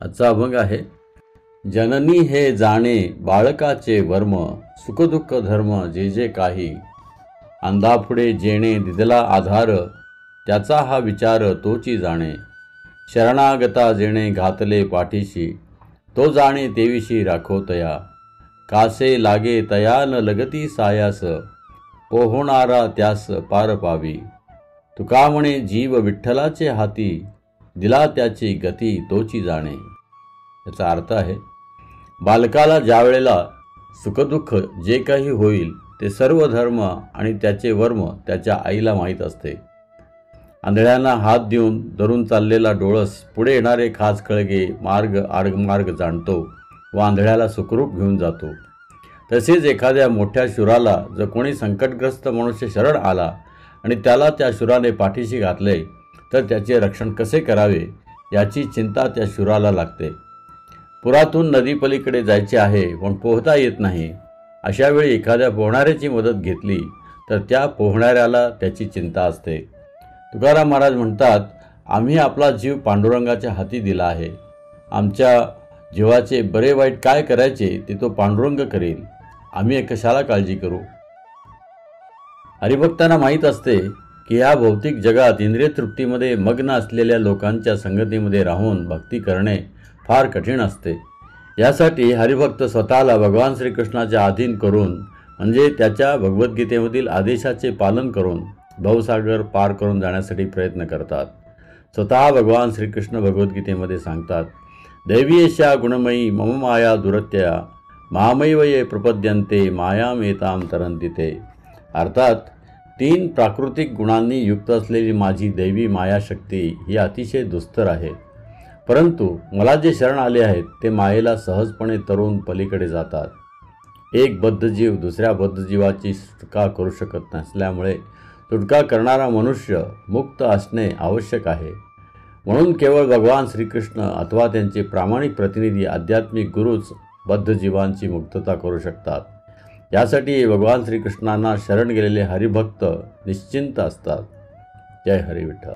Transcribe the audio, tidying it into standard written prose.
आजचा अभंग आहे. जननी हे जाणे बाळकाचे वर्म, सुखदुःख धर्म जे जे काही. अंधापुढे जेणे दिदला आधार, त्याचा हा विचार तोची जाणे. शरणागता जेणे घातले पाठीशी, तो जाणे तेविशी राखोतया. कासे लागे तया न लगती सायास, पोहोणारा त्यास पार पावी. तुका म्हणे जीव विठ्ठलाचे हाती, दिला त्याची गती तोची जाणे. याचा अर्थ आहे, बालकाला ज्या वेळेला सुखदुःख जे काही होईल ते सर्व धर्म आणि त्याचे वर्म त्याच्या आईला माहीत असते. आंधळ्यांना हात देऊन धरून चाललेला डोळस पुढे येणारे खास कळगे मार्ग जाणतो व आंधळ्याला सुखरूप घेऊन जातो. तसेच एखाद्या मोठ्या शूराला जर कोणी संकटग्रस्त मनुष्य शरण आला आणि त्याला त्या शूराने पाठीशी घातले तर त्याचे रक्षण कसे करावे याची चिंता त्या शूराला लागते. पुरातून नदीपलीकडे जायचे आहे पण पोहता येत नाही, अशा वेळी एखाद्या पोहणाऱ्याची मदत घेतली तर त्या पोहणाऱ्याला त्याची चिंता असते. तुकाराम महाराज म्हणतात, आम्ही आपला जीव पांडुरंगाच्या हाती दिला आहे. आमच्या जीवाचे बरे वाईट काय करायचे ते तो पांडुरंग करेल, आम्ही कशाला काळजी करू. हरिभक्तांना माहीत असते की ह्या भौतिक जगात इंद्रिय तृप्तीमध्ये मग्न असलेल्या लोकांच्या संगतीमध्ये राहून भक्ती करणे फार कठीण असते. यासाठी हरिभक्त स्वतःला भगवान श्रीकृष्णाच्या अधीन करून, म्हणजे त्याच्या भगवद्गीतेमधील आदेशाचे पालन करून भवसागर पार करून जाण्यासाठी प्रयत्न करतात. स्वतः भगवान श्रीकृष्ण भगवद्गीतेमध्ये सांगतात, दैवीयेषा गुणमयी मम माया दुरत्यया, मामैव ये प्रपद्यन्ते मायामेतां तरन्ति ते. अर्थात 3 प्राकृतिक गुणांनी युक्त असलेली माझी दैवी मायाशक्ती ही अतिशय दुस्तर आहे, परंतु मला जे शरण आले आहेत ते मायेला सहजपणे तरून पलीकडे जातात. एक बद्धजीव दुसऱ्या बद्धजीवाची सुटका करू शकत नसल्यामुळे सुटका करणारा मनुष्य मुक्त असणे आवश्यक आहे. म्हणून केवळ भगवान श्रीकृष्ण अथवा त्यांचे प्रामाणिक प्रतिनिधी आध्यात्मिक गुरुच बद्धजीवांची मुक्तता करू शकतात. यासाठी भगवान श्रीकृष्णांना शरण गेलेले हरिभक्त निश्चिंत असतात. जय हरी विठ्ठल.